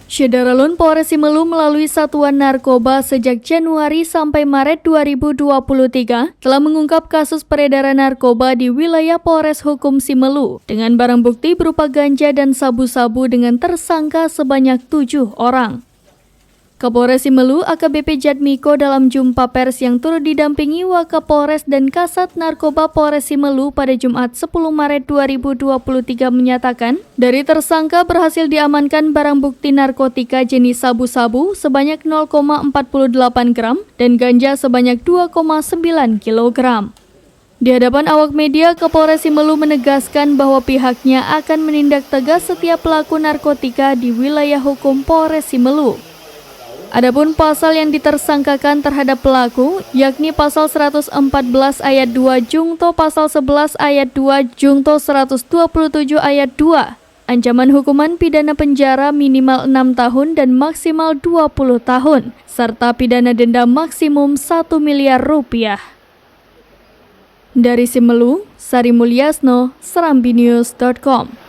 Syederalun Polres Simelu melalui Satuan Narkoba sejak Januari sampai Maret 2023 telah mengungkap kasus peredaran narkoba di wilayah Polres Hukum Simelu dengan barang bukti berupa ganja dan sabu-sabu dengan tersangka sebanyak 7 orang. Kapolres Simelu AKBP Jatmiko dalam jumpa pers yang turut didampingi Wakapolres dan Kasat Narkoba Polres Simelu pada Jumat 10 Maret 2023 menyatakan, dari tersangka berhasil diamankan barang bukti narkotika jenis sabu-sabu sebanyak 0,48 gram dan ganja sebanyak 2,9 kilogram. Di hadapan awak media, Kapolres Simelu menegaskan bahwa pihaknya akan menindak tegas setiap pelaku narkotika di wilayah hukum Polres Simelu. Adapun pasal yang ditersangkakan terhadap pelaku, yakni pasal 114 ayat 2 Jungto pasal 11 ayat 2 Jungto 127 ayat 2. Ancaman hukuman pidana penjara minimal 6 tahun dan maksimal 20 tahun, serta pidana denda maksimum 1 miliar rupiah. Dari Simelu, Sari Mulyasno, serambinews.com.